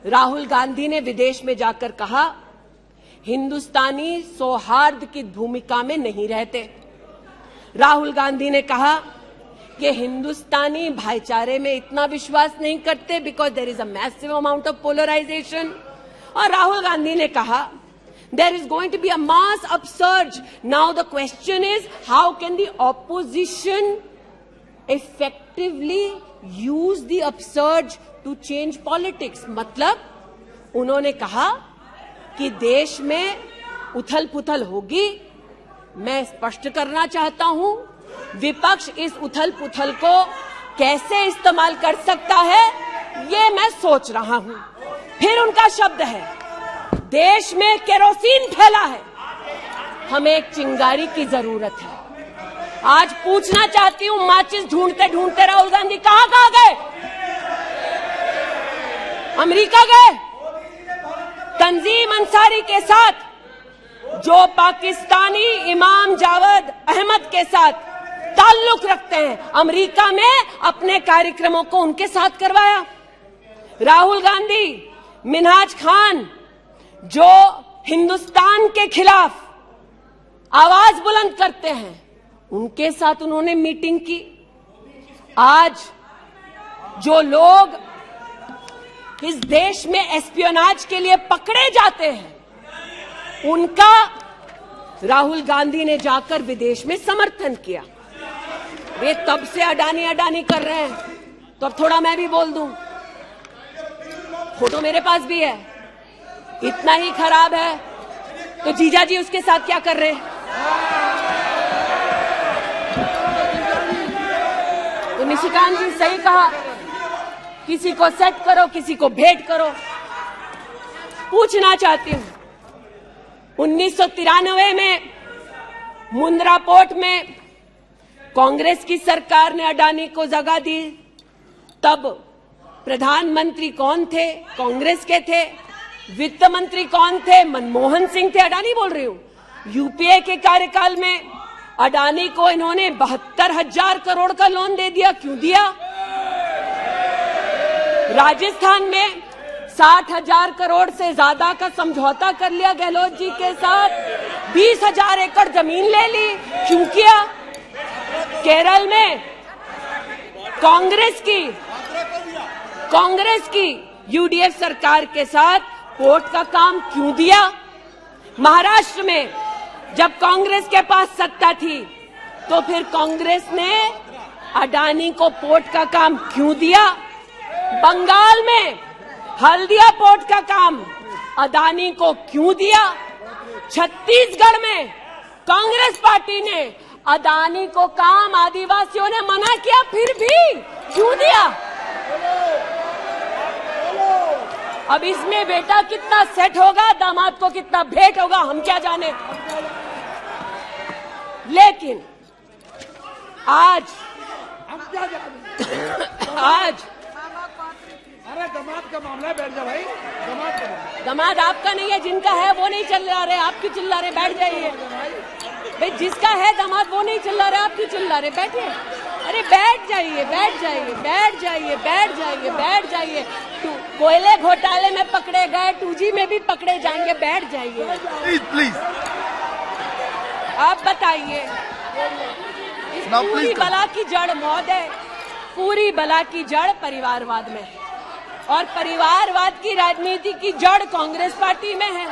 राहुल गांधी ने विदेश में जाकर कहा हिंदुस्तानी सौहार्द की भूमिका में नहीं रहते। राहुल गांधी ने कहा कि हिंदुस्तानी भाईचारे में इतना विश्वास नहीं करते because there is a massive amount of polarization. और राहुल गांधी ने कहा there is going to be a mass upsurge. Now the question is, how can the opposition effectively use the upsurge to change politics? मतलब उन्होंने कहा कि देश में उथल पुथल होगी। मैं स्पष्ट करना चाहता हूं, विपक्ष इस उथल पुथल को कैसे इस्तेमाल कर सकता है ये मैं सोच रहा हूं। फिर उनका शब्द है देश में केरोसिन फैला है, हमें एक चिंगारी की जरूरत है। आज पूछना चाहती हूं, माचिस ढूंढते ढूंढते राहुल गांधी कहां गए? अमेरिका गए, तंजीम अंसारी के साथ जो पाकिस्तानी इमाम जावेद अहमद के साथ ताल्लुक रखते हैं, अमेरिका में अपने कार्यक्रमों को उनके साथ करवाया। राहुल गांधी, मिन्हाज खान, जो हिंदुस्तान के खिलाफ आवाज बुलंद करते हैं, उनके साथ उन्होंने मीटिंग की। आज जो लोग इस देश में एस्पियोनाज के लिए पकड़े जाते हैं, उनका राहुल गांधी ने जाकर विदेश में समर्थन किया। वे तब से अडानी अडानी कर रहे हैं, तो अब थोड़ा मैं भी बोल दूं। फोटो मेरे पास भी है। इतना ही खराब है तो जीजा जी उसके साथ क्या कर रहे हैं? तो निशिकांत जी सही कहा, किसी को सेट करो, किसी को भेंट करो। पूछना चाहती हूं, 1993 में मुंद्रा पोर्ट में कांग्रेस की सरकार ने अडानी को जगह दी। तब प्रधानमंत्री कौन थे? कांग्रेस के थे। वित्त मंत्री कौन थे? मनमोहन सिंह थे। अडानी बोल रही हूं। यूपीए के कार्यकाल में अडानी को इन्होंने 72,000 करोड़ का लोन दे दिया। क्यों दिया? राजस्थान में 60,000 करोड़ से ज्यादा का समझौता कर लिया गहलोत जी के साथ। 20,000 एकड़ जमीन ले ली। क्यों किया? केरल में कांग्रेस की यूडीएफ सरकार के साथ पोर्ट का काम क्यों दिया? महाराष्ट्र में जब कांग्रेस के पास सत्ता थी, तो फिर कांग्रेस ने अडानी को पोर्ट का काम क्यों दिया? बंगाल में हल्दिया पोर्ट का काम अडानी को क्यों दिया? छत्तीसगढ़ में कांग्रेस पार्टी ने अडानी को काम आदिवासियों ने मना किया, फिर भी क्यों दिया? अब इसमें बेटा कितना सेट होगा, दामाद को कितना भेंट होगा, हम क्या जाने। लेकिन आज अरे दामाद का मामला है, बैठ जा भाई। दामाद आपका नहीं है, जिनका है वो नहीं चिल्ला रहे, आप क्यों चिल्ला रहे? बैठ जाइए भाई। जिसका है दामाद वो नहीं चिल्ला रहे, आप क्यों चिल्ला रहे? बैठिए। अरे बैठ जाइए, बैठ जाइए, बैठ जाइए, बैठ जाइए, बैठ जाइए। कोयले घोटाले में पकड़े गए, 2G में भी पकड़े जाएंगे। बैठ जाइए प्लीज। आप बताइए, इस पूरी बला की जड़ मौत है। पूरी बला की जड़ परिवारवाद में, और परिवारवाद की राजनीति की जड़ कांग्रेस पार्टी में है।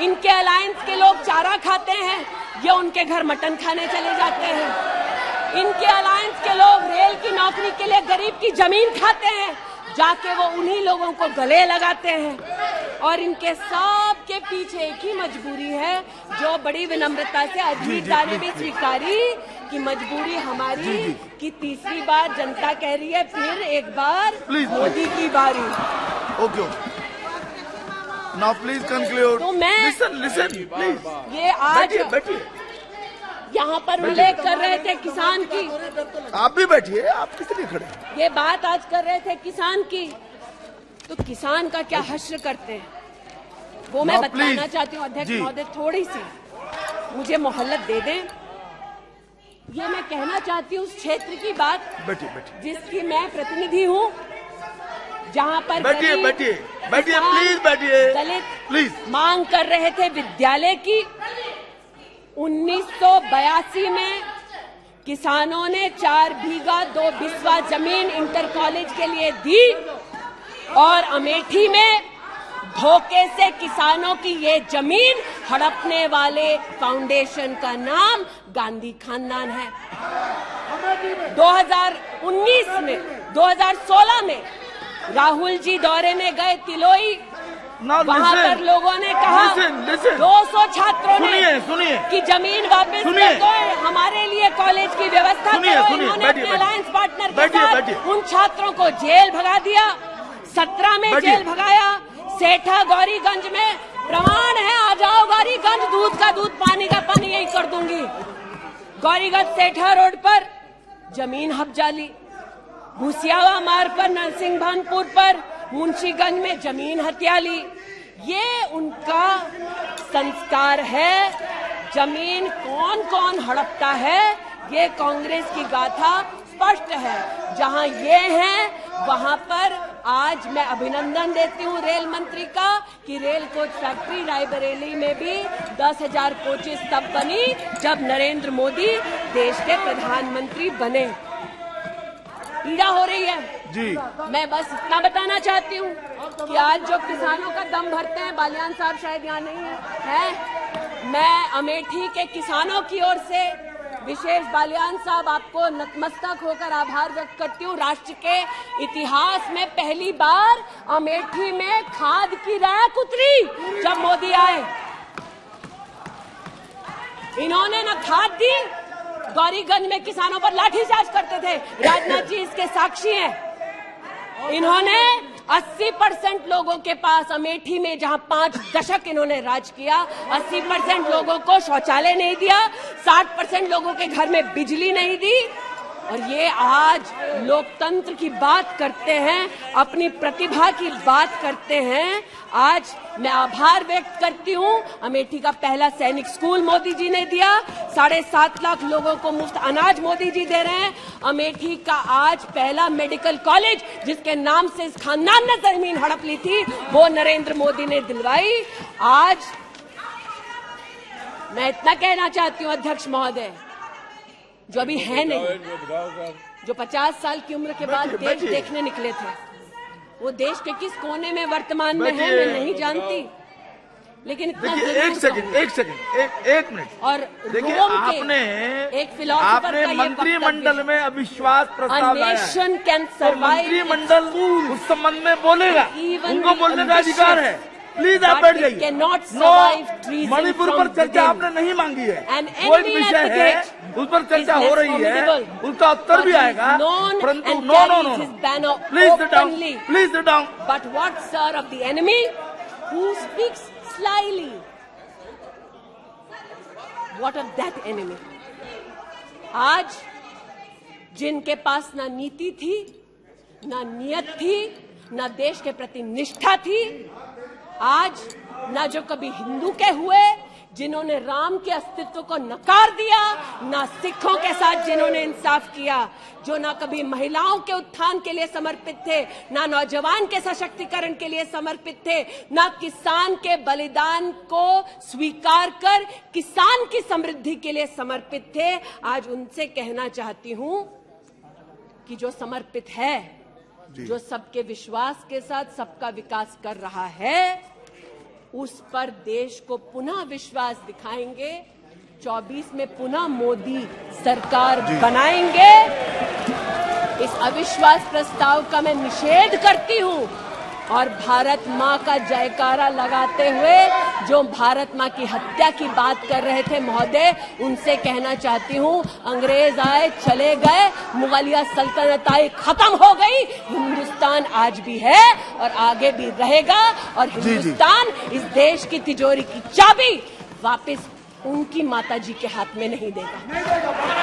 इनके अलायंस के लोग चारा खाते हैं या उनके घर मटन खाने चले जाते हैं। इनके अलायंस के लोग रेल की नौकरी के लिए गरीब की जमीन खाते हैं, जाके वो उन्हीं लोगों को गले लगाते हैं। और इनके सब के पीछे एक ही मजबूरी है, जो बड़ी विनम्रता से अजीत दा ने भी स्वीकारी कि मजबूरी हमारी कि तीसरी बार जनता कह रही है फिर एक बार मोदी की बारी। Okay, now please conclude. तो मैं लिसन प्लीज। ये आज बैठिए। यहाँ पर उल्लेख कर रहे थे किसान की। आप भी बैठिए, आप किस लिए खड़े? ये बात आज कर रहे थे किसान की, तो किसान का क्या हश्र करते हैं वो मैं बताना चाहती हूँ। अध्यक्ष महोदय थोड़ी सी मुझे मोहलत दे दें। ये मैं कहना चाहती हूँ उस क्षेत्र की बात जिसकी मैं प्रतिनिधि हूँ, जहाँ पर बैठिए प्लीज, बैठिए दलित प्लीज मांग कर रहे थे विद्यालय की। 1982 में किसानों ने 4 बीघा 2 बिस्वा जमीन इंटर कॉलेज के लिए दी, और अमेठी में धोखे से किसानों की ये जमीन हड़पने वाले फाउंडेशन का नाम गांधी खानदान है। 2016 में राहुल जी दौरे में गए तिलोई, वहाँ पर लोगों ने कहा 200 छात्रों ने सुनिए कि जमीन वापस कर दो, हमारे लिए कॉलेज की व्यवस्था करो। इन्होंने अपने अलायंस पार्टनर के साथ उन छात्रों को जेल भगा दिया। 17 में जेल भगाया। सेठा गौरीगंज में प्रमाण है, आ जाओ गौरीगंज, दूध का दूध पानी का पानी यही कर दूंगी। गौरीगंज सेठा रोड पर जमीन हब्जाली, भूसियावा मार्ग पर नरसिंह भानपुर पर मुंशीगंज में जमीन हथियाली, ये उनका संस्कार है। जमीन कौन कौन हड़पता है, ये कांग्रेस की गाथा स्पष्ट है। जहां ये हैं वहां पर आज मैं अभिनंदन देती हूं रेल मंत्री का कि रेल कोच फैक्ट्री रायबरेली में भी 10,000 कोचेस तब बनी जब नरेंद्र मोदी देश के प्रधानमंत्री बने। पीड़ा हो रही है जी। मैं बस इतना बताना चाहती हूँ कि आज जो किसानों का दम भरते हैं, बालियान साहब शायद यहाँ नहीं है, मैं अमेठी के किसानों की ओर से विशेष बालियान साहब आपको नतमस्तक होकर आभार व्यक्त करती हूँ। राष्ट्र के इतिहास में पहली बार अमेठी में खाद की रैक उतरी जब मोदी आए। इन्होंने न खाद दी, गौरीगंज में किसानों पर लाठीचार्ज करते थे, राजनाथ जी इसके साक्षी हैं। इन्होंने 80% लोगों के पास अमेठी में जहां 5 दशक इन्होंने राज किया, 80% लोगों को शौचालय नहीं दिया, 60% लोगों के घर में बिजली नहीं दी। और ये आज लोकतंत्र की बात करते हैं, अपनी प्रतिभा की बात करते हैं। आज मैं आभार व्यक्त करती हूँ। अमेठी का पहला सैनिक स्कूल मोदी जी ने दिया, 7.5 लाख लोगों को मुफ्त अनाज मोदी जी दे रहे हैं। अमेठी का आज पहला मेडिकल कॉलेज जिसके नाम से इस खानदान ने जमीन हड़प ली थी, वो नरेंद्र मोदी ने दिलवाई। आज मैं इतना कहना चाहती हूँ अध्यक्ष महोदय, जो अभी है नहीं, जो 50 साल की उम्र के बाद देश देखने निकले थे, वो देश के किस कोने में वर्तमान में है मैं नहीं जानती, लेकिन इतना एक सेकंड, एक मिनट। और देखिए, आपने एक फिलोसोफर का मंत्रिमंडल में अविश्वास प्रस्ताव लाया है। मंत्रिमंडल उस संबंध में बोलेगा, उनको बोलने का अधिकार है। प्लीज आप बैठ जाइए। मणिपुर पर चर्चा आपने नहीं मांगी है, कोई विषय है उस पर चर्चा हो रही है, उसका उत्तर भी आएगा, परंतु no please sit down, please sit down. But what sir of the enemy who speaks slyly, what of that enemy? आज जिनके पास ना नीति थी, ना नियत थी, ना देश के प्रति निष्ठा थी, आज ना जो कभी हिंदू के हुए, जिन्होंने राम के अस्तित्व को नकार दिया, ना सिखों के साथ जिन्होंने इंसाफ किया, जो ना कभी महिलाओं के उत्थान के लिए समर्पित थे, ना नौजवान के सशक्तिकरण के लिए समर्पित थे, ना किसान के बलिदान को स्वीकार कर किसान की समृद्धि के लिए समर्पित थे। आज उनसे कहना चाहती हूं कि जो समर्पित है, जो सबके विश्वास के साथ सबका विकास कर रहा है, उस पर देश को पुनः विश्वास दिखाएंगे। 24 में पुनः मोदी सरकार बनाएंगे। इस अविश्वास प्रस्ताव का मैं निषेध करती हूं और भारत मां का जयकारा लगाते हुए जो भारत मां की हत्या की बात कर रहे थे महोदय, उनसे कहना चाहती हूं, अंग्रेज आए चले गए, मुगलिया सल्तनत आई खत्म हो गई, हिंदुस्तान आज भी है और आगे भी रहेगा। और हिंदुस्तान इस देश की तिजोरी की चाबी वापस उनकी माताजी के हाथ में नहीं देगा।